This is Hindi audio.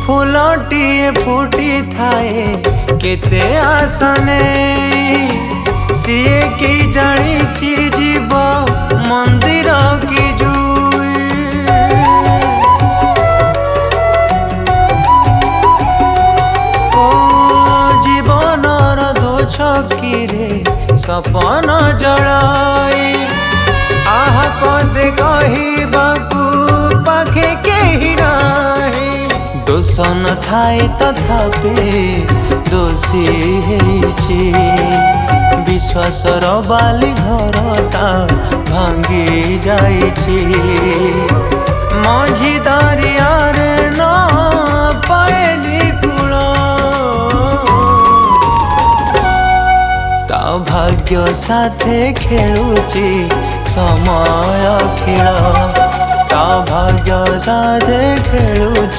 फूलटिए फुटी थाए केते आसने सीए की जानी जीव मंदिर की जुई ओ जीवनर दो छकीरे सपन जड़ाई आह कदे कहबाकू पाखे केही नाही दोष न थाए तथापि दोषी हेछि विश्वासर बाली घरटा भांगी जाइछि मझी दरियार न पाएनि कूल ता भाग्य साथे खेलुछि समय खेल ता भाग्य साथे खेलुछि।